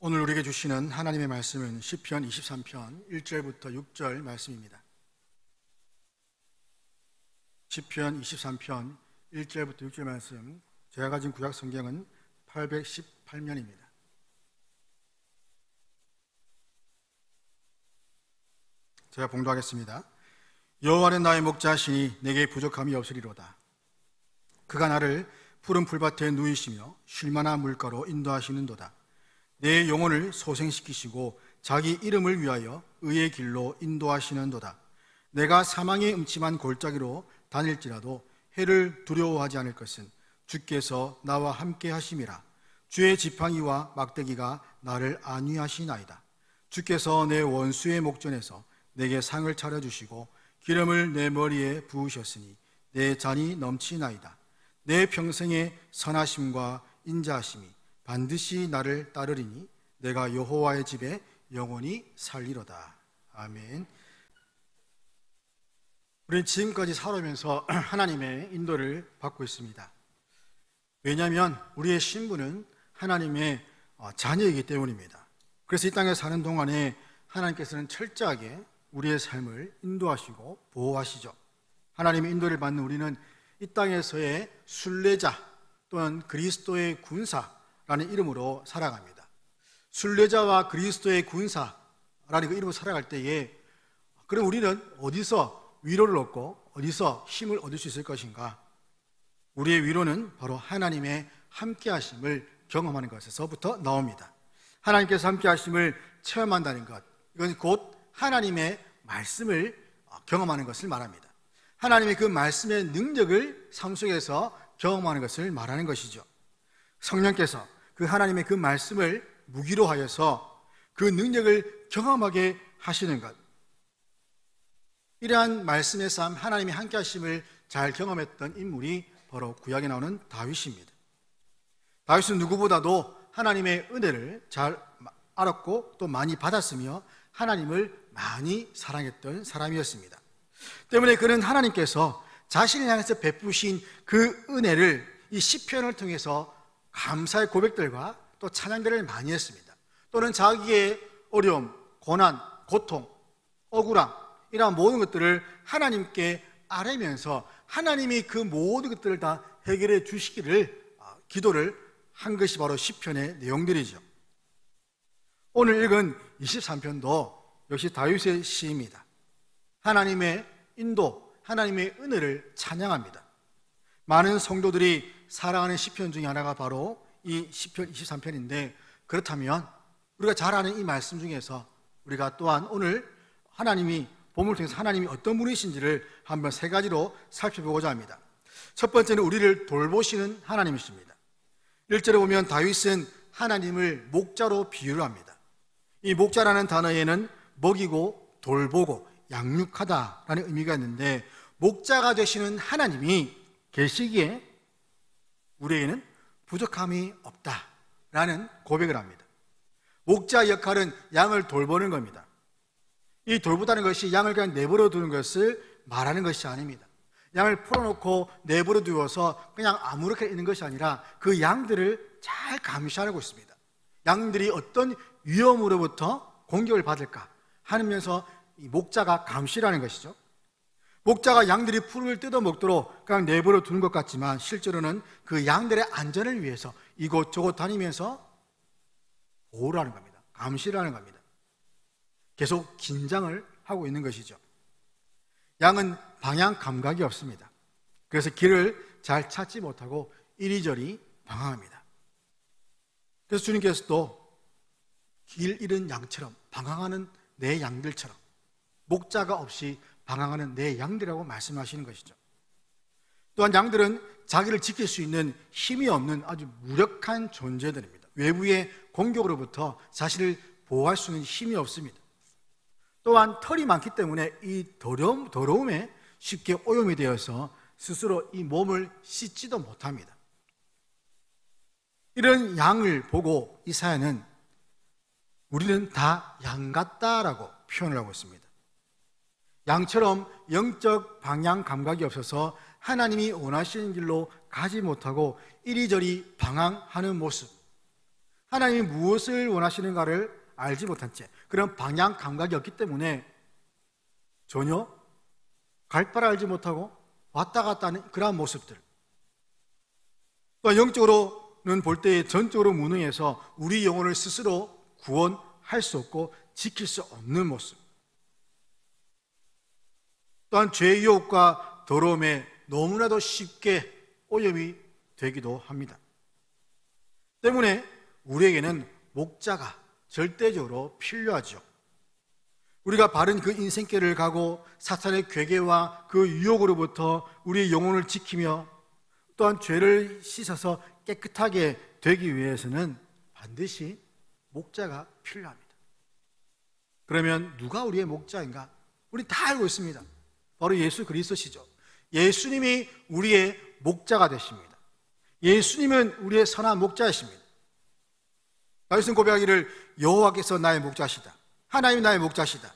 오늘 우리에게 주시는 하나님의 말씀은 시편 23편 1절부터 6절 말씀입니다. 시편 23편 1절부터 6절 말씀, 제가 가진 구약 성경은 818면입니다. 제가 봉독하겠습니다. 여호와는 나의 목자시니 내게 부족함이 없으리로다. 그가 나를 푸른 풀밭에 누이시며 쉴만한 물가로 인도하시는도다. 내 영혼을 소생시키시고 자기 이름을 위하여 의의 길로 인도하시는도다. 내가 사망의 음침한 골짜기로 다닐지라도 해를 두려워하지 않을 것은 주께서 나와 함께 하심이라. 주의 지팡이와 막대기가 나를 안위하시나이다. 주께서 내 원수의 목전에서 내게 상을 차려주시고 기름을 내 머리에 부으셨으니 내 잔이 넘치나이다. 내 평생의 선하심과 인자하심이 반드시 나를 따르리니 내가 여호와의 집에 영원히 살리로다. 아멘. 우리는 지금까지 살아오면서 하나님의 인도를 받고 있습니다. 왜냐하면 우리의 신분은 하나님의 자녀이기 때문입니다. 그래서 이 땅에 사는 동안에 하나님께서는 철저하게 우리의 삶을 인도하시고 보호하시죠. 하나님의 인도를 받는 우리는 이 땅에서의 순례자 또는 그리스도의 군사라는 이름으로 살아갑니다. 순례자와 그리스도의 군사라는 그 이름으로 살아갈 때에 그럼 우리는 어디서 위로를 얻고 어디서 힘을 얻을 수 있을 것인가? 우리의 위로는 바로 하나님의 함께 하심을 경험하는 것에서부터 나옵니다. 하나님께서 함께 하심을 체험한다는 것, 이건 곧 하나님의 말씀을 경험하는 것을 말합니다. 하나님의 그 말씀의 능력을 삶 속에서 경험하는 것을 말하는 것이죠. 성령께서 그 하나님의 그 말씀을 무기로 하여서 그 능력을 경험하게 하시는 것, 이러한 말씀의 삶, 하나님의 함께 하심을 잘 경험했던 인물이 바로 구약에 나오는 다윗입니다. 다윗은 누구보다도 하나님의 은혜를 잘 알았고 또 많이 받았으며 하나님을 많이 사랑했던 사람이었습니다. 때문에 그는 하나님께서 자신을 향해서 베푸신 그 은혜를 이 시편을 통해서 감사의 고백들과 또 찬양들을 많이 했습니다. 또는 자기의 어려움, 고난, 고통, 억울함, 이러한 모든 것들을 하나님께 아뢰면서 하나님이 그 모든 것들을 다 해결해 주시기를 기도를 한 것이 바로 시편의 내용들이죠. 오늘 읽은 23편도 역시 다윗의 시입니다. 하나님의 인도, 하나님의 은혜를 찬양합니다. 많은 성도들이 사랑하는 시편 중에 하나가 바로 이 시편 23편인데, 그렇다면 우리가 잘 아는 이 말씀 중에서 우리가 또한 오늘 하나님이 본문을 통해서 하나님이 어떤 분이신지를 한번 세 가지로 살펴보고자 합니다. 첫 번째는 우리를 돌보시는 하나님이십니다. 1절에 보면 다윗은 하나님을 목자로 비유를 합니다. 이 목자라는 단어에는 먹이고 돌보고 양육하다라는 의미가 있는데, 목자가 되시는 하나님이 계시기에 우리에게는 부족함이 없다라는 고백을 합니다. 목자 역할은 양을 돌보는 겁니다. 이 돌보다는 것이 양을 그냥 내버려 두는 것을 말하는 것이 아닙니다. 양을 풀어놓고 내버려 두어서 그냥 아무렇게 있는 것이 아니라 그 양들을 잘 감시하고 있습니다. 양들이 어떤 위험으로부터 공격을 받을까 하면서 이 목자가 감시를 하는 것이죠. 목자가 양들이 풀을 뜯어먹도록 그냥 내버려 두는 것 같지만 실제로는 그 양들의 안전을 위해서 이곳저곳 다니면서 보호를 하는 겁니다. 감시를 하는 겁니다. 계속 긴장을 하고 있는 것이죠. 양은 방향 감각이 없습니다. 그래서 길을 잘 찾지 못하고 이리저리 방황합니다. 그래서 주님께서도 길 잃은 양처럼 방황하는 내 양들처럼 목자가 없이 방황하는 내 양들이라고 말씀하시는 것이죠. 또한 양들은 자기를 지킬 수 있는 힘이 없는 아주 무력한 존재들입니다. 외부의 공격으로부터 자신을 보호할 수 있는 힘이 없습니다. 또한 털이 많기 때문에 이 더러움에 쉽게 오염이 되어서 스스로 이 몸을 씻지도 못합니다. 이런 양을 보고 이사야는 우리는 다 양 같다라고 표현을 하고 있습니다. 양처럼 영적 방향 감각이 없어서 하나님이 원하시는 길로 가지 못하고 이리저리 방황하는 모습, 하나님이 무엇을 원하시는가를 알지 못한 채, 그런 방향 감각이 없기 때문에 전혀 갈 바를 알지 못하고 왔다 갔다 하는 그러한 모습들, 또 영적으로는 볼 때 전적으로 무능해서 우리 영혼을 스스로 구원할 수 없고 지킬 수 없는 모습, 또한 죄의 유혹과 더러움에 너무나도 쉽게 오염이 되기도 합니다. 때문에 우리에게는 목자가 절대적으로 필요하죠. 우리가 바른 그 인생길을 가고 사탄의 괴계와 그 유혹으로부터 우리의 영혼을 지키며 또한 죄를 씻어서 깨끗하게 되기 위해서는 반드시 목자가 필요합니다. 그러면 누가 우리의 목자인가? 우리 다 알고 있습니다. 바로 예수 그리스도시죠. 예수님이 우리의 목자가 되십니다. 예수님은 우리의 선한 목자이십니다. 다윗은 고백하기를 여호와께서 나의 목자시다. 하나님이 나의 목자시다.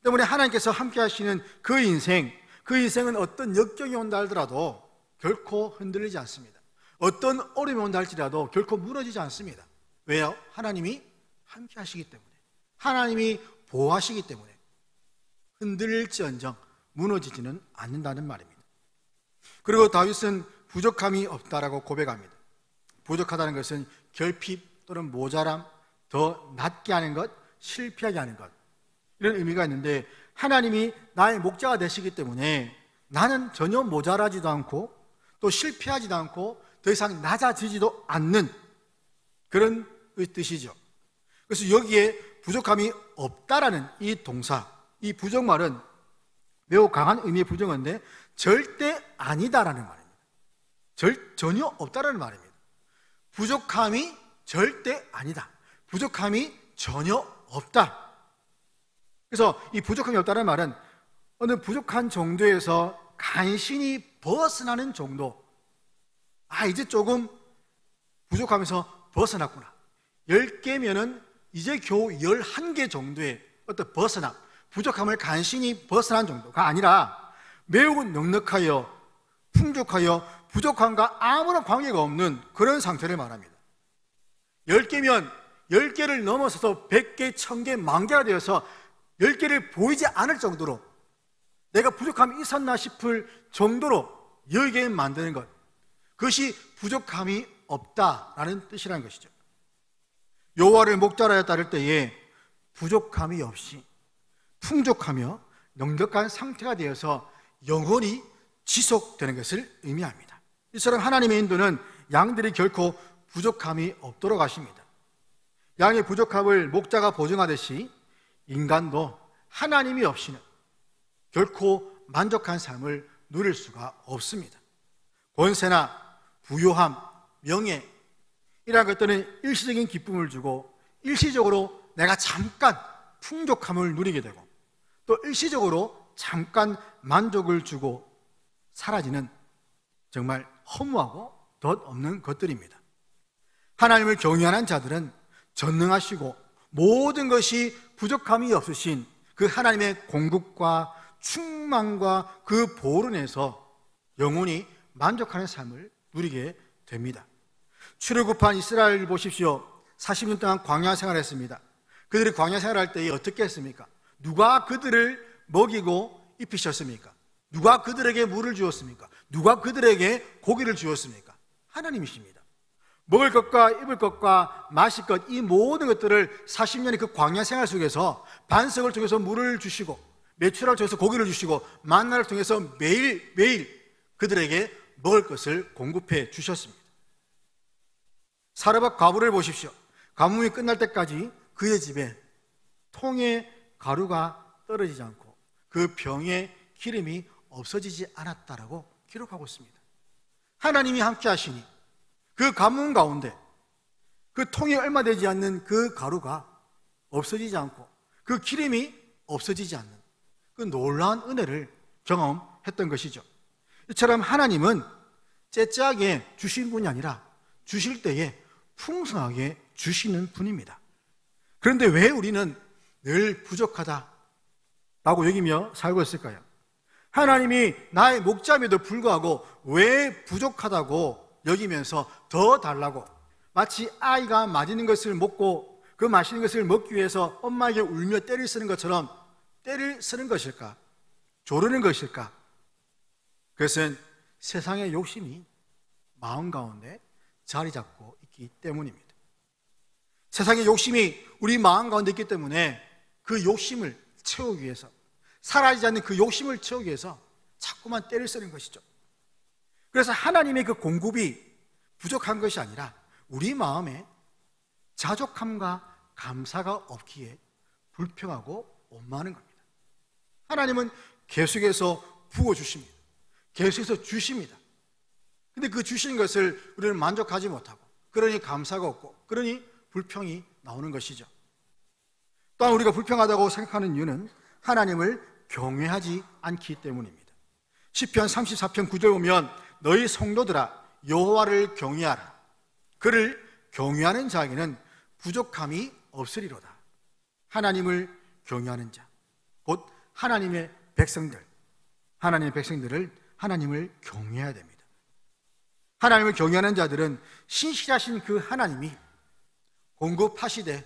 때문에 하나님께서 함께 하시는 그 인생은 어떤 역경이 온다 할지라도 결코 흔들리지 않습니다. 어떤 어려움이 온다 할지라도 결코 무너지지 않습니다. 왜요? 하나님이 함께 하시기 때문에, 하나님이 보호하시기 때문에 흔들릴지언정 무너지지는 않는다는 말입니다. 그리고 다윗은 부족함이 없다라고 고백합니다. 부족하다는 것은 결핍 또는 모자람, 더 낮게 하는 것, 실패하게 하는 것, 이런 의미가 있는데, 하나님이 나의 목자가 되시기 때문에 나는 전혀 모자라지도 않고 또 실패하지도 않고 더 이상 낮아지지도 않는 그런 뜻이죠. 그래서 여기에 부족함이 없다라는 이 동사, 이 부정말은 매우 강한 의미의 부정어인데 절대 아니다라는 말입니다. 전혀 없다라는 말입니다. 부족함이 절대 아니다. 부족함이 전혀 없다. 그래서 이 부족함이 없다는 말은 어느 부족한 정도에서 간신히 벗어나는 정도. 이제 조금 부족하면서 벗어났구나. 10개면은 이제 겨우 11개 정도의 어떤 벗어남, 부족함을 간신히 벗어난 정도가 아니라 매우 넉넉하여 풍족하여 부족함과 아무런 관계가 없는 그런 상태를 말합니다. 10개면 10개를 넘어서서 100개, 1000개, 10,000개가 되어서 10개를 보이지 않을 정도로 내가 부족함이 있었나 싶을 정도로 여기에 만드는 것, 그것이 부족함이 없다라는 뜻이라는 것이죠. 여호와를 목자라 따를 때에 부족함이 없이 풍족하며 넉넉한 상태가 되어서 영원히 지속되는 것을 의미합니다. 이처럼 하나님의 인도는 양들이 결코 부족함이 없도록 하십니다. 양의 부족함을 목자가 보증하듯이 인간도 하나님이 없이는 결코 만족한 삶을 누릴 수가 없습니다. 권세나 부요함, 명예, 이러한 것들은 일시적인 기쁨을 주고 일시적으로 내가 잠깐 풍족함을 누리게 되고 또 일시적으로 잠깐 만족을 주고 사라지는 정말 허무하고 덧없는 것들입니다. 하나님을 경외하는 자들은 전능하시고 모든 것이 부족함이 없으신 그 하나님의 공급과 충만과 그 보호로 인해서 영원히 만족하는 삶을 누리게 됩니다. 출애굽한 이스라엘 보십시오. 40년 동안 광야 생활했습니다. 그들이 광야 생활할 때 어떻게 했습니까? 누가 그들을 먹이고 입히셨습니까? 누가 그들에게 물을 주었습니까? 누가 그들에게 고기를 주었습니까? 하나님이십니다. 먹을 것과 입을 것과 마실 것, 이 모든 것들을 40년의 그 광야 생활 속에서 반석을 통해서 물을 주시고 메추라를 통해서 고기를 주시고 만나를 통해서 매일매일 그들에게 먹을 것을 공급해 주셨습니다. 사르밧 과부를 보십시오. 가뭄이 끝날 때까지 그의 집에 통에 가루가 떨어지지 않고 그 병에 기름이 없어지지 않았다라고 기록하고 있습니다. 하나님이 함께 하시니 그 가뭄 가운데 그 통에 얼마 되지 않는 그 가루가 없어지지 않고 그 기름이 없어지지 않는 그 놀라운 은혜를 경험했던 것이죠. 이처럼 하나님은 째째하게 주신 분이 아니라 주실 때에 풍성하게 주시는 분입니다. 그런데 왜 우리는 늘 부족하다라고 여기며 살고 있을까요? 하나님이 나의 목자임에도 불구하고 왜 부족하다고 여기면서 더 달라고 마치 아이가 맛있는 것을 먹고 그 맛있는 것을 먹기 위해서 엄마에게 울며 떼를 쓰는 것처럼 떼를 쓰는 것일까? 조르는 것일까? 그것은 세상의 욕심이 마음 가운데 자리 잡고 있기 때문입니다. 세상의 욕심이 우리 마음 가운데 있기 때문에 그 욕심을 채우기 위해서, 사라지지 않는 그 욕심을 채우기 위해서 자꾸만 떼를 쓰는 것이죠. 그래서 하나님의 그 공급이 부족한 것이 아니라 우리 마음에 자족함과 감사가 없기에 불평하고 원망하는 겁니다. 하나님은 계속해서 부어주십니다. 계속해서 주십니다. 근데 그 주신 것을 우리는 만족하지 못하고, 그러니 감사가 없고, 그러니 불평이 나오는 것이죠. 또한 우리가 불평하다고 생각하는 이유는 하나님을 경외하지 않기 때문입니다. 시편 34편 9절 보면 너희 성도들아 여호와를 경외하라. 그를 경외하는 자에게는 부족함이 없으리로다. 하나님을 경외하는 자, 곧 하나님의 백성들, 하나님의 백성들을 하나님을 경외해야 됩니다. 하나님을 경외하는 자들은 신실하신 그 하나님이 공급하시되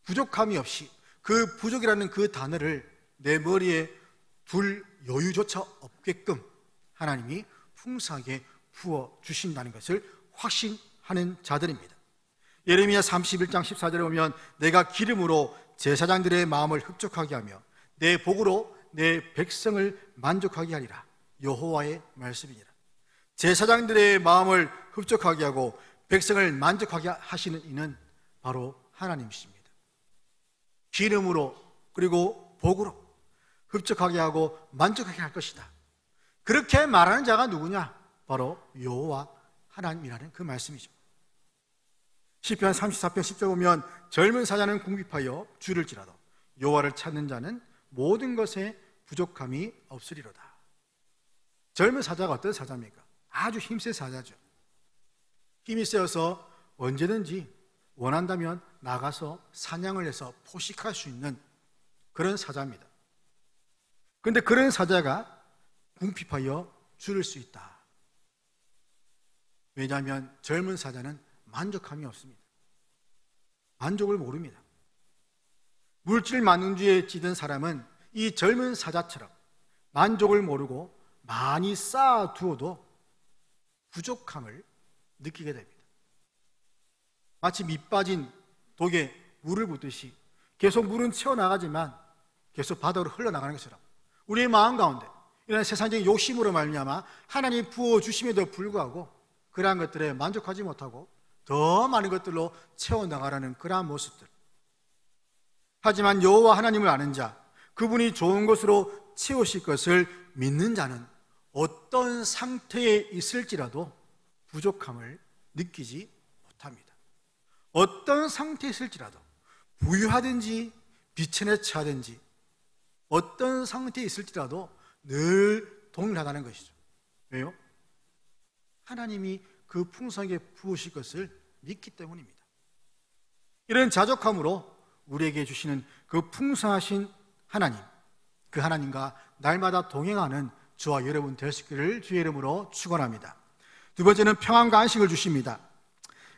부족함이 없이, 그 부족이라는 그 단어를 내 머리에 둘 여유조차 없게끔 하나님이 풍성하게 부어주신다는 것을 확신하는 자들입니다. 예레미야 31장 14절에 보면 내가 기름으로 제사장들의 마음을 흡족하게 하며 내 복으로 내 백성을 만족하게 하리라. 여호와의 말씀이니라. 제사장들의 마음을 흡족하게 하고 백성을 만족하게 하시는 이는 바로 하나님이십니다. 기름으로 그리고 복으로 흡족하게 하고 만족하게 할 것이다. 그렇게 말하는 자가 누구냐? 바로 여호와 하나님이라는 그 말씀이죠. 시편 34편 10절 보면 젊은 사자는 궁핍하여 줄을지라도 여호와를 찾는 자는 모든 것에 부족함이 없으리로다. 젊은 사자가 어떤 사자입니까? 아주 힘센 사자죠. 힘이 세어서 언제든지 원한다면 나가서 사냥을 해서 포식할 수 있는 그런 사자입니다. 그런데 그런 사자가 궁핍하여 줄을 수 있다. 왜냐하면 젊은 사자는 만족함이 없습니다. 만족을 모릅니다. 물질 만능주의에 찌든 사람은 이 젊은 사자처럼 만족을 모르고 많이 쌓아두어도 부족함을 느끼게 됩니다. 마치 밑 빠진 독에 물을 붓듯이 계속 물은 채워나가지만 계속 바다로 흘러나가는 것처럼 우리의 마음 가운데 이런 세상적인 욕심으로 말미암아 하나님이 부어주심에도 불구하고 그러한 것들에 만족하지 못하고 더 많은 것들로 채워나가라는 그러한 모습들. 하지만 여호와 하나님을 아는 자, 그분이 좋은 것으로 채우실 것을 믿는 자는 어떤 상태에 있을지라도 부족함을 느끼지 못합니다. 어떤 상태에 있을지라도 부유하든지 비천에 처하든지 어떤 상태에 있을지라도 늘 동일하다는 것이죠. 왜요? 하나님이 그 풍성하게 부으실 것을 믿기 때문입니다. 이런 자족함으로 우리에게 주시는 그 풍성하신 하나님, 그 하나님과 날마다 동행하는 저와 여러분 될 수 있기를 주의 이름으로 축원합니다. 두 번째는 평안과 안식을 주십니다.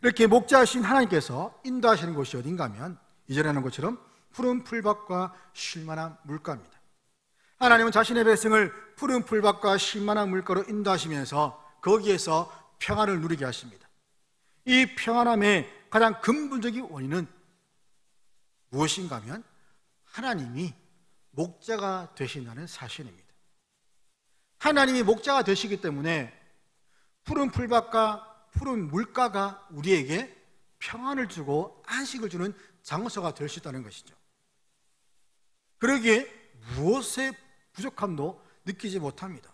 이렇게 목자이신 하나님께서 인도하시는 곳이 어딘가 하면 이전에 하는 것처럼 푸른 풀밭과 쉴만한 물가입니다. 하나님은 자신의 백성을 푸른 풀밭과 쉴만한 물가로 인도하시면서 거기에서 평안을 누리게 하십니다. 이 평안함의 가장 근본적인 원인은 무엇인가 하면 하나님이 목자가 되신다는 사실입니다. 하나님이 목자가 되시기 때문에 푸른 풀밭과 푸른 물가가 우리에게 평안을 주고 안식을 주는 장소가 될 수 있다는 것이죠. 그러기에 무엇의 부족함도 느끼지 못합니다.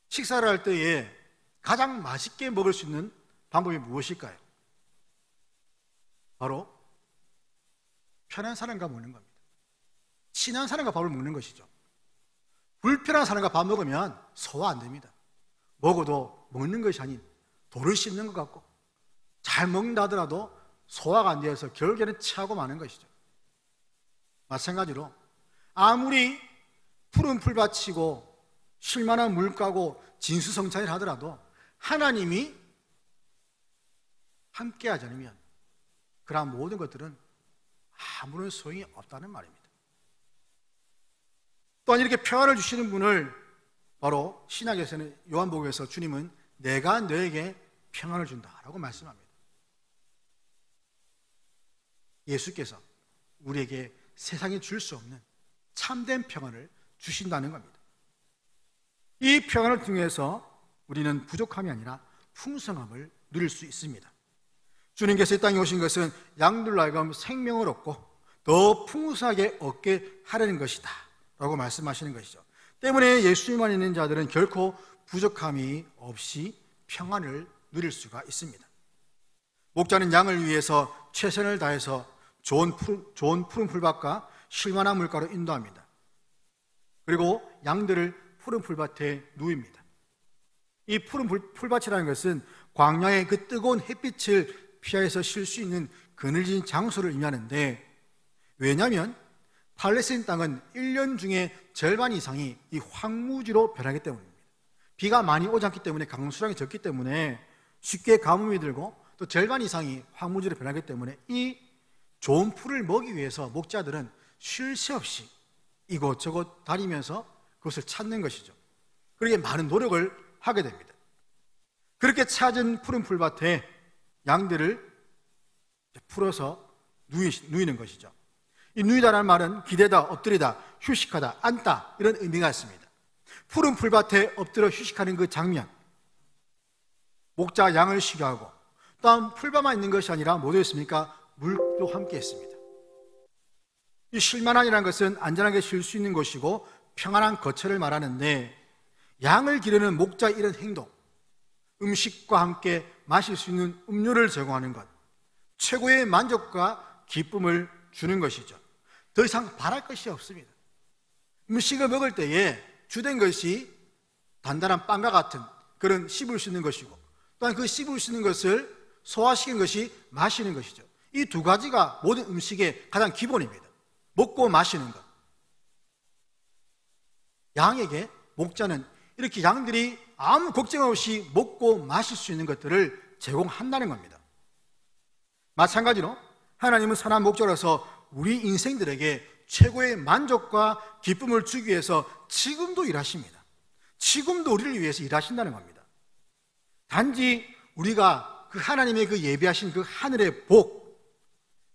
식사를 할 때에 가장 맛있게 먹을 수 있는 방법이 무엇일까요? 바로 편한 사람과 먹는 겁니다. 친한 사람과 밥을 먹는 것이죠. 불편한 사람과 밥 먹으면 소화 안 됩니다. 먹어도 먹는 것이 아닌 돌을 씹는 것 같고 잘 먹는다 하더라도 소화가 안 되어서 결국에는 체하고 마는 것이죠. 마찬가지로 아무리 푸른 풀밭이고 쉴만한 물가고 진수성찬을 하더라도 하나님이 함께하지 않으면 그러한 모든 것들은 아무런 소용이 없다는 말입니다. 또한 이렇게 평안을 주시는 분을 바로 신약에서는 요한복음에서 주님은 내가 너에게 평안을 준다라고 말씀합니다. 예수께서 우리에게 세상에 줄 수 없는 참된 평안을 주신다는 겁니다. 이 평안을 통해서 우리는 부족함이 아니라 풍성함을 누릴 수 있습니다. 주님께서 이 땅에 오신 것은 양들로 하여금 생명을 얻고 더 풍성하게 얻게 하려는 것이다 라고 말씀하시는 것이죠. 때문에 예수님만 있는 자들은 결코 부족함이 없이 평안을 누릴 수가 있습니다. 목자는 양을 위해서 최선을 다해서 좋은 푸른 풀밭과 실만한 물가로 인도합니다. 그리고 양들을 푸른 풀밭에 누입니다. 이 푸른 풀밭이라는 것은 광야의 그 뜨거운 햇빛을 피하여서 쉴 수 있는 그늘진 장소를 의미하는데, 왜냐하면 팔레스타인 땅은 1년 중에 절반 이상이 이 황무지로 변하기 때문입니다. 비가 많이 오지 않기 때문에 강수량이 적기 때문에 쉽게 가뭄이 들고, 또 절반 이상이 황무지로 변하기 때문에 이 좋은 풀을 먹기 위해서 목자들은 쉴 새 없이 이곳저곳 다니면서 그것을 찾는 것이죠. 그렇게 많은 노력을 하게 됩니다. 그렇게 찾은 푸른 풀밭에 양들을 풀어서 누이는 것이죠. 이 누이다라는 말은 기대다, 엎드리다, 휴식하다, 앉다 이런 의미가 있습니다. 푸른 풀밭에 엎드려 휴식하는 그 장면, 목자 양을 쉬게 하고, 또한 풀밭만 있는 것이 아니라 뭐도 있습니까? 물도 함께 했습니다. 이 쉴만한이라는 것은 안전하게 쉴 수 있는 곳이고 평안한 거처를 말하는데, 양을 기르는 목자의 이런 행동, 음식과 함께 마실 수 있는 음료를 제공하는 것, 최고의 만족과 기쁨을 주는 것이죠. 더 이상 바랄 것이 없습니다. 음식을 먹을 때에 주된 것이 단단한 빵과 같은 그런 씹을 수 있는 것이고, 또한 그 씹을 수 있는 것을 소화시키는 것이 마시는 것이죠. 이 두 가지가 모든 음식의 가장 기본입니다. 먹고 마시는 것. 양에게 목자는 이렇게 양들이 아무 걱정 없이 먹고 마실 수 있는 것들을 제공한다는 겁니다. 마찬가지로 하나님은 선한 목자로서 우리 인생들에게 최고의 만족과 기쁨을 주기 위해서 지금도 일하십니다. 지금도 우리를 위해서 일하신다는 겁니다. 단지 우리가 그 하나님의 그 예비하신 그 하늘의 복,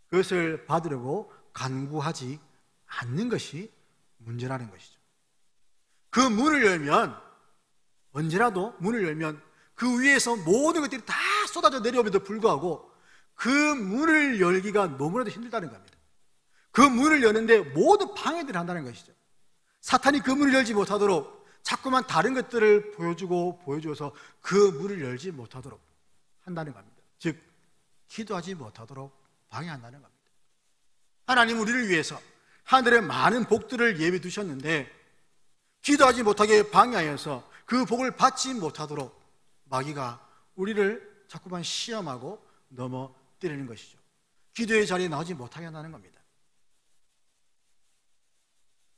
그것을 받으려고 간구하지 않는 것이 문제라는 것이죠. 그 문을 열면, 언제라도 문을 열면 그 위에서 모든 것들이 다 쏟아져 내려오면도 불구하고 그 문을 열기가 너무나도 힘들다는 겁니다. 그 문을 여는데 모든 방해들을 한다는 것이죠. 사탄이 그 문을 열지 못하도록 자꾸만 다른 것들을 보여주어서 그 문을 열지 못하도록 한다는 겁니다. 즉, 기도하지 못하도록 방해한다는 겁니다. 하나님 우리를 위해서 하늘의 많은 복들을 예비해 두셨는데, 기도하지 못하게 방해하여서 그 복을 받지 못하도록 마귀가 우리를 자꾸만 시험하고 넘어뜨리는 것이죠. 기도의 자리에 나오지 못하게 한다는 겁니다.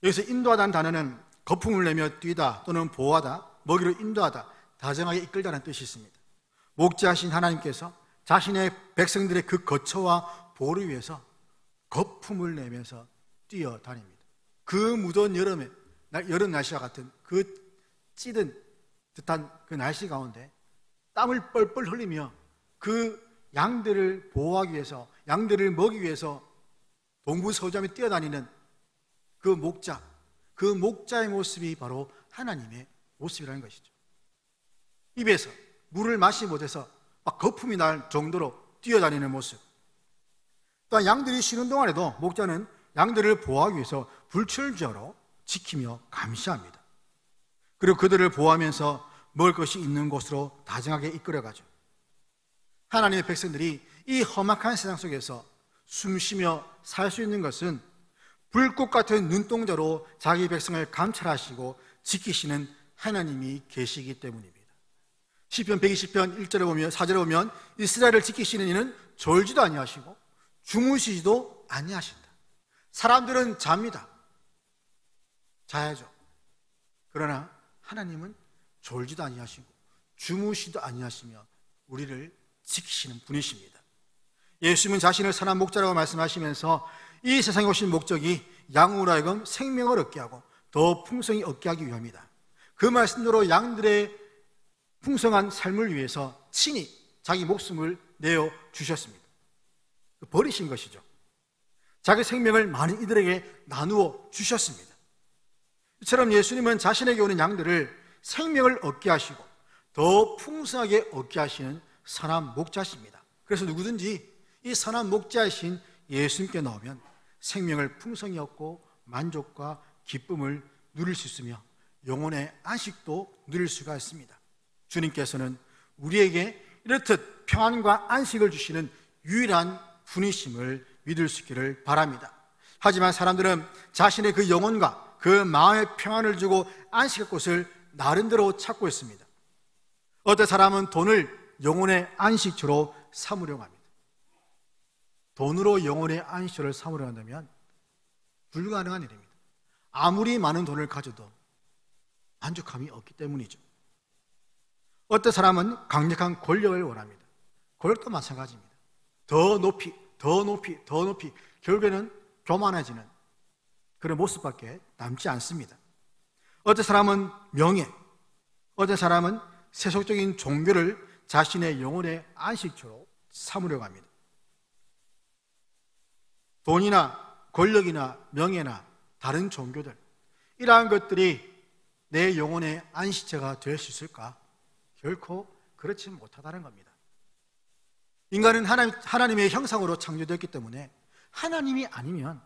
여기서 인도하다는 단어는 거품을 내며 뛰다 또는 보호하다, 먹이로 인도하다, 다정하게 이끌다는 뜻이 있습니다. 목자하신 하나님께서 자신의 백성들의 그 거처와 보호를 위해서 거품을 내면서 뛰어다닙니다. 그 무더운 여름 날씨와 같은 그 찌든 듯한 그 날씨 가운데 땀을 뻘뻘 흘리며 그 양들을 보호하기 위해서, 양들을 먹이기 위해서 동부서주하며 뛰어다니는 그 목자의 모습이 바로 하나님의 모습이라는 것이죠. 입에서 물을 마시지 못해서 막 거품이 날 정도로 뛰어다니는 모습. 또한 양들이 쉬는 동안에도 목자는 양들을 보호하기 위해서 불철주야로 지키며 감시합니다. 그리고 그들을 보호하면서 먹을 것이 있는 곳으로 다정하게 이끌어가죠. 하나님의 백성들이 이 험악한 세상 속에서 숨쉬며 살 수 있는 것은 불꽃 같은 눈동자로 자기 백성을 감찰하시고 지키시는 하나님이 계시기 때문입니다. 시편 120편 1절에 보면, 4절에 보면 이스라엘을 지키시는 이는 졸지도 아니하시고 주무시지도 아니하신다. 사람들은 잡니다. 자야죠. 그러나 하나님은 졸지도 아니하시고 주무시도 아니하시며 우리를 지키시는 분이십니다. 예수님은 자신을 선한 목자라고 말씀하시면서 이 세상에 오신 목적이 양으로 하여금 생명을 얻게 하고 더 풍성히 얻게 하기 위함이다. 그 말씀대로 양들의 풍성한 삶을 위해서 친히 자기 목숨을 내어 주셨습니다. 버리신 것이죠. 자기 생명을 많은 이들에게 나누어 주셨습니다. 이처럼 예수님은 자신에게 오는 양들을 생명을 얻게 하시고 더 풍성하게 얻게 하시는 선한 목자십니다. 그래서 누구든지 이 선한 목자이신 예수님께 나오면 생명을 풍성히 얻고 만족과 기쁨을 누릴 수 있으며 영혼의 안식도 누릴 수가 있습니다. 주님께서는 우리에게 이렇듯 평안과 안식을 주시는 유일한 분이심을 믿을 수 있기를 바랍니다. 하지만 사람들은 자신의 그 영혼과 그 마음의 평안을 주고 안식의 곳을 나름대로 찾고 있습니다. 어떤 사람은 돈을 영혼의 안식처로 삼으려고 합니다. 돈으로 영혼의 안식처를 삼으려 한다면 불가능한 일입니다. 아무리 많은 돈을 가져도 만족함이 없기 때문이죠. 어떤 사람은 강력한 권력을 원합니다. 권력도 마찬가지입니다. 더 높이, 더 높이, 더 높이, 결국에는 교만해지는 그런 모습밖에 남지 않습니다. 어떤 사람은 명예, 어떤 사람은 세속적인 종교를 자신의 영혼의 안식처로 삼으려고 합니다. 돈이나 권력이나 명예나 다른 종교들, 이러한 것들이 내 영혼의 안식처가 될 수 있을까? 결코 그렇지 못하다는 겁니다. 인간은 하나님의 형상으로 창조되었기 때문에 하나님이 아니면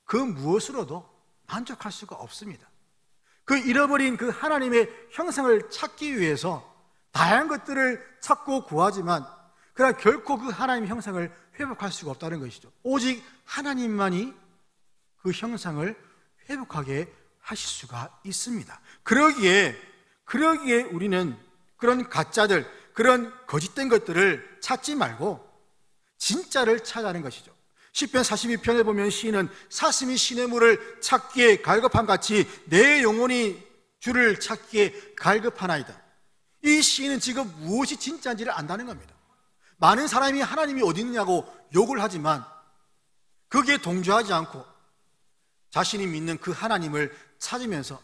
그 무엇으로도 만족할 수가 없습니다. 그 잃어버린 그 하나님의 형상을 찾기 위해서 다양한 것들을 찾고 구하지만 그러나 결코 그 하나님의 형상을 회복할 수가 없다는 것이죠. 오직 하나님만이 그 형상을 회복하게 하실 수가 있습니다. 그러기에 우리는 그런 가짜들, 그런 거짓된 것들을 찾지 말고 진짜를 찾아가는 것이죠. 시편 42편에 보면 시인은 사슴이 시냇 물을 찾기에 갈급함 같이 내 영혼이 주를 찾기에 갈급하나이다. 이 시인은 지금 무엇이 진짜인지를 안다는 겁니다. 많은 사람이 하나님이 어디 있느냐고 욕을 하지만 거기에 동조하지 않고 자신이 믿는 그 하나님을 찾으면서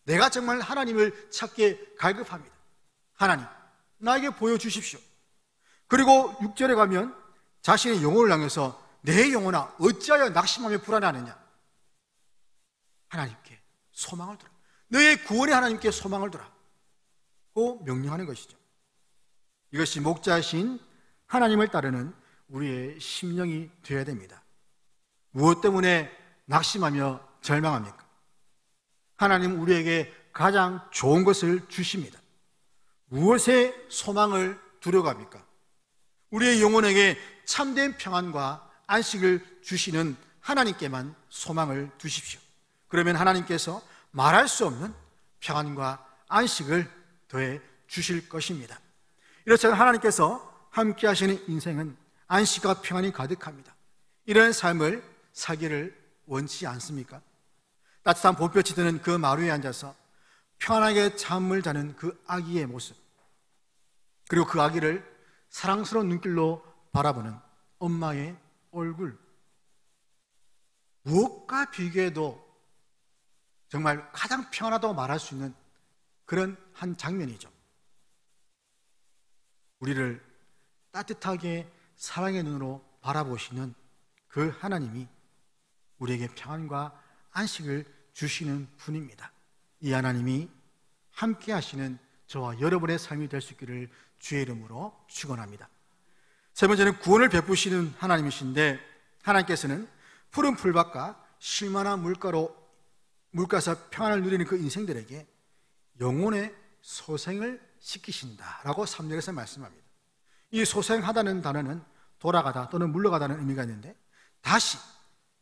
내가 정말 하나님을 찾기에 갈급합니다. 하나님, 나에게 보여주십시오. 그리고 6절에 가면 자신의 영혼을 향해서 내 영혼아 어찌하여 낙심하며 불안하느냐. 하나님께 소망을 두라. 너의 구원의 하나님께 소망을 두라고 명령하는 것이죠. 이것이 목자이신 하나님을 따르는 우리의 심령이 되어야 됩니다. 무엇 때문에 낙심하며 절망합니까? 하나님 우리에게 가장 좋은 것을 주십니다. 무엇에 소망을 두려고 합니까? 우리의 영혼에게 참된 평안과 안식을 주시는 하나님께만 소망을 두십시오. 그러면 하나님께서 말할 수 없는 평안과 안식을 더해 주실 것입니다. 이렇지만 하나님께서 함께 하시는 인생은 안식과 평안이 가득합니다. 이런 삶을 살기를 원치 않습니까? 따뜻한 봄볕이 드는 그 마루에 앉아서 편안하게 잠을 자는 그 아기의 모습, 그리고 그 아기를 사랑스러운 눈길로 바라보는 엄마의 얼굴, 무엇과 비교해도 정말 가장 평안하다고 말할 수 있는 그런 한 장면이죠. 우리를 따뜻하게 사랑의 눈으로 바라보시는 그 하나님이 우리에게 평안과 안식을 주시는 분입니다. 이 하나님이 함께 하시는 저와 여러분의 삶이 될 수 있기를 주의 이름으로 축원합니다. 세 번째는 구원을 베푸시는 하나님이신데, 하나님께서는 푸른 풀밭과 쉴만한 물가에서 평안을 누리는 그 인생들에게 영혼의 소생을 시키신다라고 3절에서 말씀합니다. 이 소생하다는 단어는 돌아가다 또는 물러가다는 의미가 있는데 다시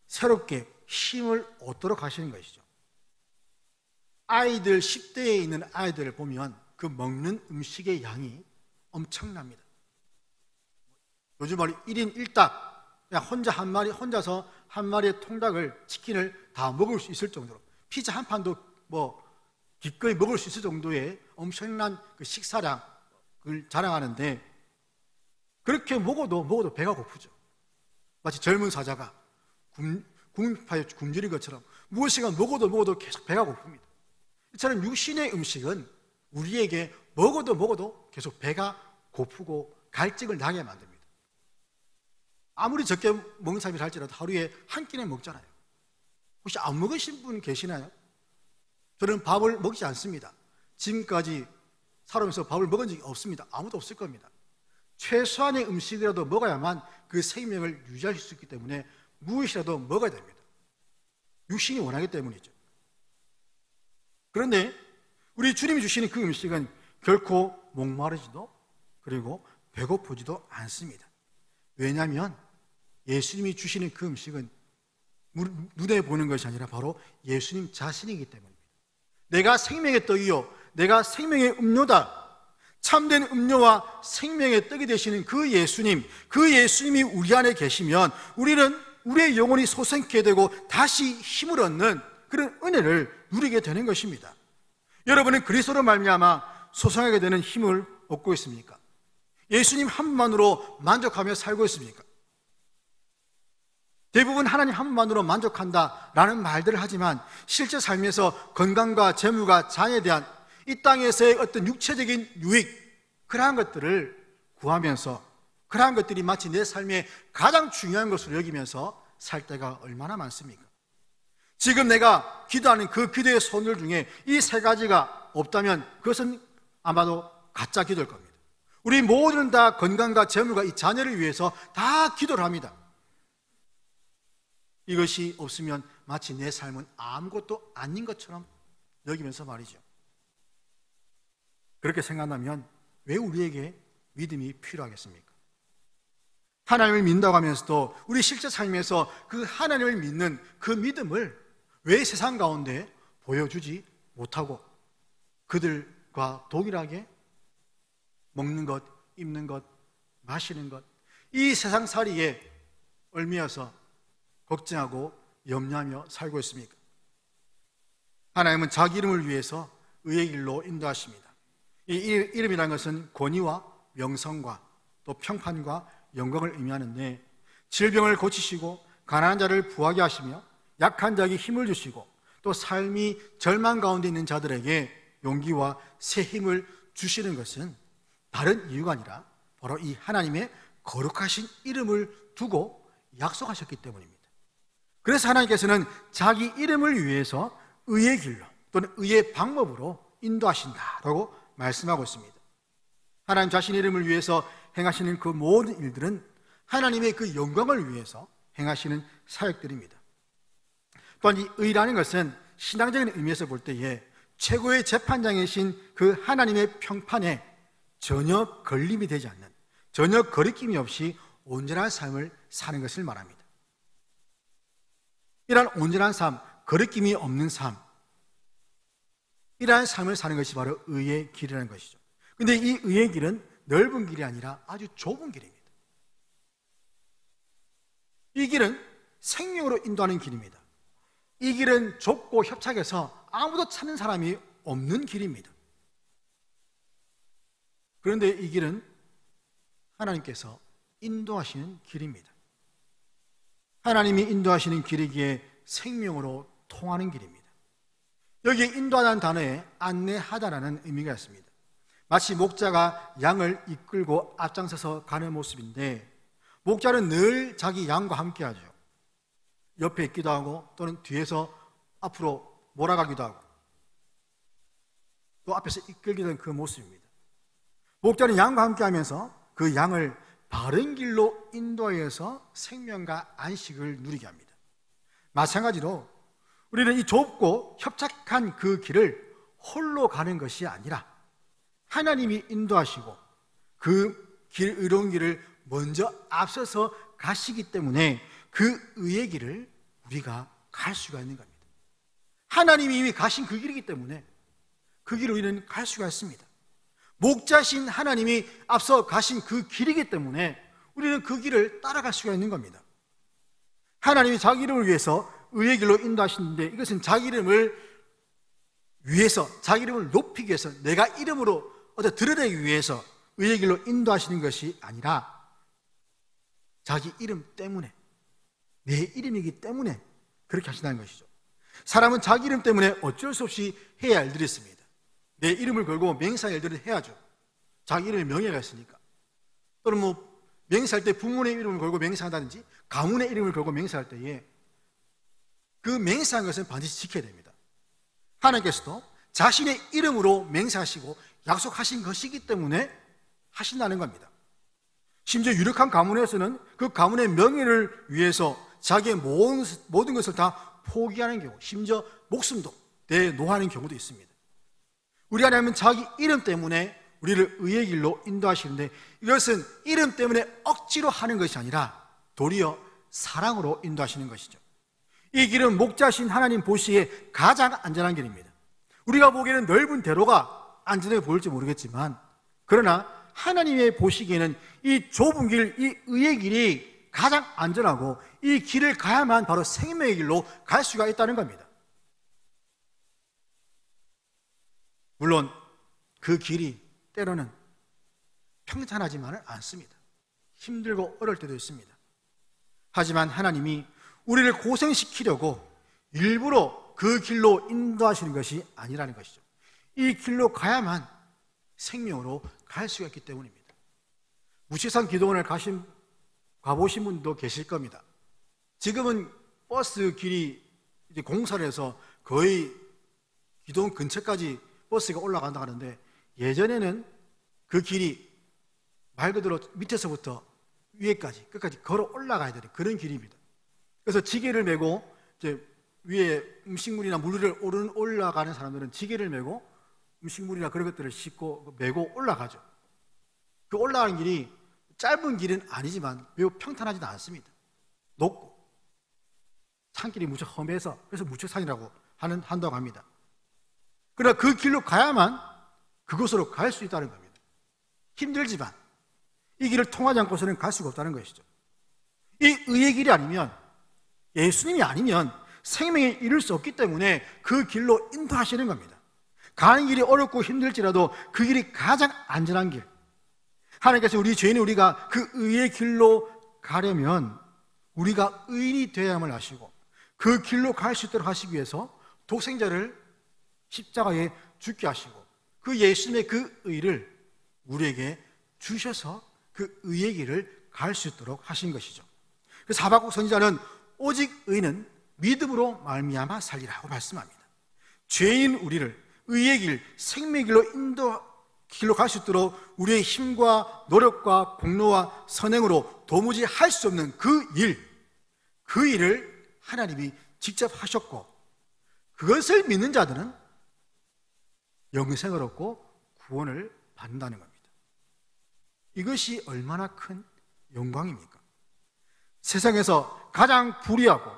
새롭게 힘을 얻도록 하시는 것이죠. 아이들, 10대에 있는 아이들을 보면 그 먹는 음식의 양이 엄청납니다. 요즘 말로 1인 1닭, 그냥 혼자서 한 마리의 통닭을, 치킨을 다 먹을 수 있을 정도로, 피자 한 판도 기꺼이 먹을 수 있을 정도의 엄청난 그 식사량을 자랑하는데, 그렇게 먹어도 배가 고프죠. 마치 젊은 사자가 궁파에 굶주린 것처럼 무엇인가 먹어도 계속 배가 고픕니다. 이처럼 육신의 음식은 우리에게 먹어도 계속 배가 고프고 갈증을 나게 만듭니다. 아무리 적게 먹는 사람이 할지라도 하루에 한 끼는 먹잖아요. 혹시 안 먹으신 분 계시나요? 저는 밥을 먹지 않습니다. 지금까지 살아오면서 밥을 먹은 적이 없습니다. 아무도 없을 겁니다. 최소한의 음식이라도 먹어야만 그 생명을 유지할 수 있기 때문에 무엇이라도 먹어야 됩니다. 육신이 원하기 때문이죠. 그런데 우리 주님이 주시는 그 음식은 결코 목마르지도 그리고 배고프지도 않습니다. 왜냐하면 예수님이 주시는 그 음식은 눈에 보이는 것이 아니라 바로 예수님 자신이기 때문입니다. 내가 생명의 떡이요 내가 생명의 음료다. 참된 음료와 생명의 떡이 되시는 그 예수님이 우리 안에 계시면 우리는 우리의 영혼이 솟게 되고 다시 힘을 얻는 그런 은혜를 누리게 되는 것입니다. 여러분은 그리스도로 말미암아 솟아나게 되는 힘을 얻고 있습니까? 예수님 한 분만으로 만족하며 살고 있습니까? 대부분 하나님 한 분만으로 만족한다라는 말들을 하지만 실제 삶에서 건강과 재물과 자녀에 대한 이 땅에서의 어떤 육체적인 유익 그러한 것들을 구하면서 그러한 것들이 마치 내 삶의 가장 중요한 것으로 여기면서 살 때가 얼마나 많습니까? 지금 내가 기도하는 그 기도의 손들 중에 이 세 가지가 없다면 그것은 아마도 가짜 기도일 겁니다. 우리 모두는 다 건강과 재물과 이 자녀를 위해서 다 기도를 합니다. 이것이 없으면 마치 내 삶은 아무것도 아닌 것처럼 여기면서 말이죠. 그렇게 생각하면 왜 우리에게 믿음이 필요하겠습니까? 하나님을 믿는다고 하면서도 우리 실제 삶에서 그 하나님을 믿는 그 믿음을 왜 세상 가운데 보여주지 못하고 그들과 동일하게 먹는 것, 입는 것, 마시는 것, 이 세상살이에 얽매여서 걱정하고 염려하며 살고 있습니까? 하나님은 자기 이름을 위해서 의의 길로 인도하십니다. 이 이름이라는 것은 권위와 명성과 또 평판과 영광을 의미하는데 질병을 고치시고 가난한 자를 부하게 하시며 약한 자에게 힘을 주시고 또 삶이 절망 가운데 있는 자들에게 용기와 새 힘을 주시는 것은 다른 이유가 아니라 바로 이 하나님의 거룩하신 이름을 두고 약속하셨기 때문입니다. 그래서 하나님께서는 자기 이름을 위해서 의의 길로 또는 의의 방법으로 인도하신다라고 말씀하고 있습니다. 하나님 자신의 이름을 위해서 행하시는 그 모든 일들은 하나님의 그 영광을 위해서 행하시는 사역들입니다. 또한 이 의라는 것은 신앙적인 의미에서 볼 때에 최고의 재판장이신 그 하나님의 평판에 전혀 걸림이 되지 않는, 전혀 거리낌이 없이 온전한 삶을 사는 것을 말합니다. 이러한 온전한 삶, 거리낌이 없는 삶, 이러한 삶을 사는 것이 바로 의의 길이라는 것이죠. 그런데 이 의의 길은 넓은 길이 아니라 아주 좁은 길입니다. 이 길은 생명으로 인도하는 길입니다. 이 길은 좁고 협착해서 아무도 찾는 사람이 없는 길입니다. 그런데 이 길은 하나님께서 인도하시는 길입니다. 하나님이 인도하시는 길이기에 생명으로 통하는 길입니다. 여기에 인도하다는 단어에 안내하다라는 의미가 있습니다. 마치 목자가 양을 이끌고 앞장서서 가는 모습인데 목자는 늘 자기 양과 함께 하죠. 옆에 있기도 하고 또는 뒤에서 앞으로 몰아가기도 하고 또 앞에서 이끌기도 하는 그 모습입니다. 목자는 양과 함께 하면서 그 양을 바른 길로 인도해서 생명과 안식을 누리게 합니다. 마찬가지로 우리는 이 좁고 협착한 그 길을 홀로 가는 것이 아니라 하나님이 인도하시고 그 의로운 길을 먼저 앞서서 가시기 때문에 그 의의 길을 우리가 갈 수가 있는 겁니다. 하나님이 이미 가신 그 길이기 때문에 그 길을 우리는 갈 수가 있습니다. 목자신 하나님이 앞서 가신 그 길이기 때문에 우리는 그 길을 따라갈 수가 있는 겁니다. 하나님이 자기 이름을 위해서 의의 길로 인도하시는데 이것은 자기 이름을 위해서, 자기 이름을 높이기 위해서, 내가 이름으로 드러내기 위해서 의의 길로 인도하시는 것이 아니라 자기 이름 때문에, 내 이름이기 때문에 그렇게 하신다는 것이죠. 사람은 자기 이름 때문에 어쩔 수 없이 해야 할 일들이 있습니다. 내 이름을 걸고 맹세할 일들을 해야죠. 자기 이름에 명예가 있으니까. 또는 맹세할 때 부모의 이름을 걸고 맹세한다든지 가문의 이름을 걸고 맹세할 때에 그 맹세한 것은 반드시 지켜야 됩니다. 하나님께서도 자신의 이름으로 맹세하시고 약속하신 것이기 때문에 하신다는 겁니다. 심지어 유력한 가문에서는 그 가문의 명예를 위해서 자기의 모든 것을 다 포기하는 경우, 심지어 목숨도 내놓하는 경우도 있습니다. 우리 하나님은 자기 이름 때문에 우리를 의의 길로 인도하시는데, 이것은 이름 때문에 억지로 하는 것이 아니라 도리어 사랑으로 인도하시는 것이죠. 이 길은 목자신 하나님 보시기에 가장 안전한 길입니다. 우리가 보기에는 넓은 대로가 안전해 보일지 모르겠지만, 그러나 하나님의 보시기에는 이 좁은 길, 이 의의 길이 가장 안전하고 이 길을 가야만 바로 생명의 길로 갈 수가 있다는 겁니다. 물론 그 길이 때로는 평탄하지만은 않습니다. 힘들고 어려울 때도 있습니다. 하지만 하나님이 우리를 고생시키려고 일부러 그 길로 인도하시는 것이 아니라는 것이죠. 이 길로 가야만 생명으로 갈 수가 있기 때문입니다. 무치산 기도원을 가보신 분도 계실 겁니다. 지금은 버스 길이 이제 공사를 해서 거의 기도원 근처까지 버스가 올라간다 하는데, 예전에는 그 길이 말 그대로 밑에서부터 위에까지 끝까지 걸어 올라가야 되는 그런 길입니다. 그래서 지게를 메고 이제 위에 음식물이나 물을 올라가는 사람들은 지게를 메고 음식물이나 그런 것들을 싣고 메고 올라가죠. 그 올라가는 길이 짧은 길은 아니지만 매우 평탄하지도 않습니다. 높고 산길이 무척 험해서 그래서 무척산이라고 한다고 합니다. 그러나 그 길로 가야만 그곳으로 갈 수 있다는 겁니다. 힘들지만 이 길을 통하지 않고서는 갈 수가 없다는 것이죠. 이 의의 길이 아니면, 예수님이 아니면 생명에 이룰 수 없기 때문에 그 길로 인도하시는 겁니다. 가는 길이 어렵고 힘들지라도 그 길이 가장 안전한 길. 하나님께서 우리 죄인인 우리가 그 의의 길로 가려면 우리가 의인이 되어야만 하시고, 그 길로 갈 수 있도록 하시기 위해서 독생자를 십자가에 죽게 하시고, 그 예수님의 그 의를 우리에게 주셔서 그 의의 길을 갈 수 있도록 하신 것이죠. 그래서 하박국 선지자는 오직 의인은 믿음으로 말미암아 살리라고 말씀합니다. 죄인 우리를 의의 길, 생명의 길로 길로 갈 수 있도록 우리의 힘과 노력과 공로와 선행으로 도무지 할 수 없는 그 일을 하나님이 직접 하셨고, 그것을 믿는 자들은 영생을 얻고 구원을 받는다는 겁니다. 이것이 얼마나 큰 영광입니까? 세상에서 가장 불의하고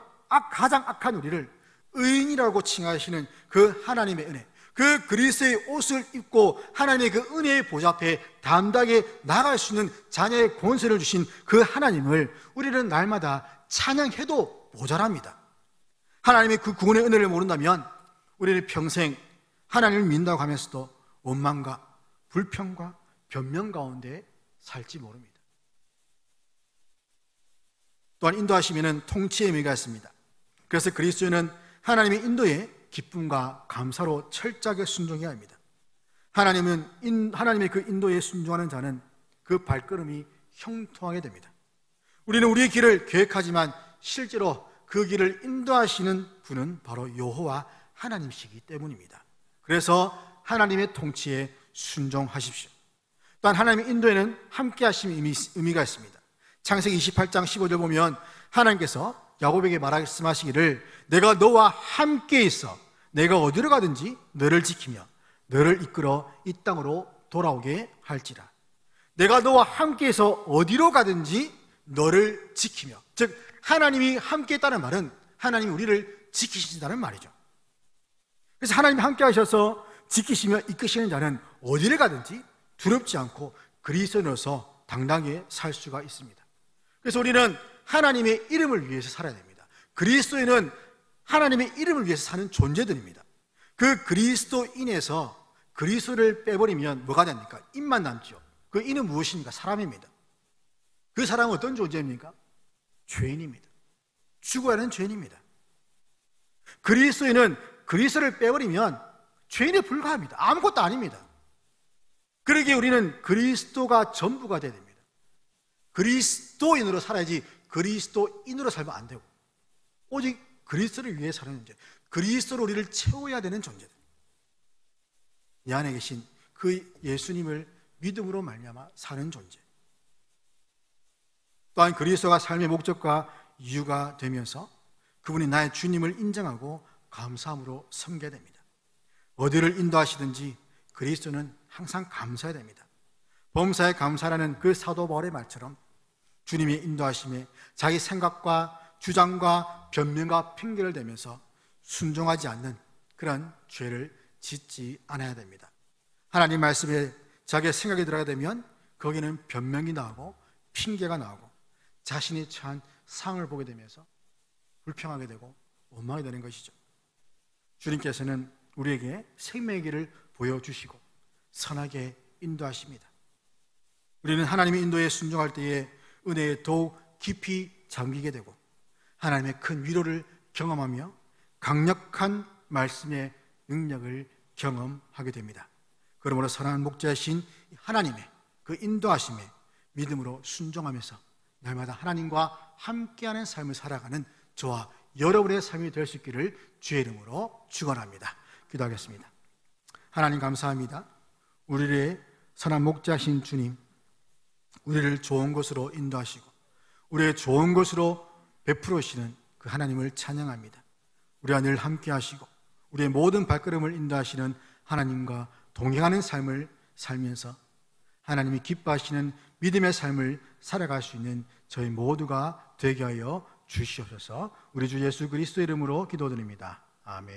가장 악한 우리를 의인이라고 칭하시는 그 하나님의 은혜, 그 그리스도의 옷을 입고 하나님의 그 은혜의 보좌 앞에 담대하게 나갈 수 있는 자녀의 권세를 주신 그 하나님을 우리는 날마다 찬양해도 모자랍니다. 하나님의 그 구원의 은혜를 모른다면 우리는 평생 하나님을 믿는다고 하면서도 원망과 불평과 변명 가운데 살지 모릅니다. 또한 인도하심에는 통치의 의미가 있습니다. 그래서 그리스도인은 하나님의 인도에 기쁨과 감사로 철저하게 순종해야 합니다. 하나님의 그 인도에 순종하는 자는 그 발걸음이 형통하게 됩니다. 우리는 우리의 길을 계획하지만 실제로 그 길을 인도하시는 분은 바로 여호와 하나님이시기 때문입니다. 그래서 하나님의 통치에 순종하십시오. 또한 하나님의 인도에는 함께 하심의 의미가 있습니다. 창세기 28장 15절 보면 하나님께서 야곱에게 말씀하시기를 내가 너와 함께 있어 내가 어디로 가든지 너를 지키며 너를 이끌어 이 땅으로 돌아오게 할지라. 내가 너와 함께 있어 어디로 가든지 너를 지키며, 즉 하나님이 함께 있다는 말은 하나님이 우리를 지키신다는 말이죠. 그래서 하나님이 함께 하셔서 지키시며 이끄시는 자는 어디를 가든지 두렵지 않고 그리스도인으로서 당당하게 살 수가 있습니다. 그래서 우리는 하나님의 이름을 위해서 살아야 됩니다. 그리스도인은 하나님의 이름을 위해서 사는 존재들입니다. 그 그리스도인에서 그리스도를 빼버리면 뭐가 됩니까? 인만 남죠. 그 인은 무엇입니까? 사람입니다. 그 사람은 어떤 존재입니까? 죄인입니다. 죽어야 하는 죄인입니다. 그리스도인은 그리스도를 빼버리면 죄인에 불과합니다. 아무것도 아닙니다. 그러기에 우리는 그리스도가 전부가 돼야 됩니다. 그리스도인으로 살아야지 그리스도인으로 살면 안 되고, 오직 그리스도를 위해 사는 존재, 그리스도로 우리를 채워야 되는 존재들, 이 안에 계신 그 예수님을 믿음으로 말미암아 사는 존재, 또한 그리스도가 삶의 목적과 이유가 되면서 그분이 나의 주님을 인정하고 감사함으로 섬겨야 됩니다. 어디를 인도하시든지 그리스도는 항상 감사해야 됩니다. 범사에 감사라는 그 사도 바울의 말처럼 주님의 인도하심에 자기 생각과 주장과 변명과 핑계를 대면서 순종하지 않는 그런 죄를 짓지 않아야 됩니다. 하나님 말씀에 자기의 생각이 들어가게 되면 거기는 변명이 나오고 핑계가 나오고 자신이 처한 상을 보게 되면서 불평하게 되고 원망하게 되는 것이죠. 주님께서는 우리에게 생명의 길을 보여주시고 선하게 인도하십니다. 우리는 하나님의 인도에 순종할 때에 은혜에 더욱 깊이 잠기게 되고 하나님의 큰 위로를 경험하며 강력한 말씀의 능력을 경험하게 됩니다. 그러므로 선한 목자이신 하나님의 그 인도하심에 믿음으로 순종하면서 날마다 하나님과 함께하는 삶을 살아가는 저와 여러분의 삶이 될 수 있기를 주의 이름으로 축원합니다. 기도하겠습니다. 하나님 감사합니다. 우리의 선한 목자신 주님, 우리를 좋은 곳으로 인도하시고 우리의 좋은 곳으로 베풀으시는 그 하나님을 찬양합니다. 우리와 늘 함께 하시고 우리의 모든 발걸음을 인도하시는 하나님과 동행하는 삶을 살면서 하나님이 기뻐하시는 믿음의 삶을 살아갈 수 있는 저희 모두가 되게 하여 주시옵소서. 우리 주 예수 그리스도 이름으로 기도드립니다. 아멘.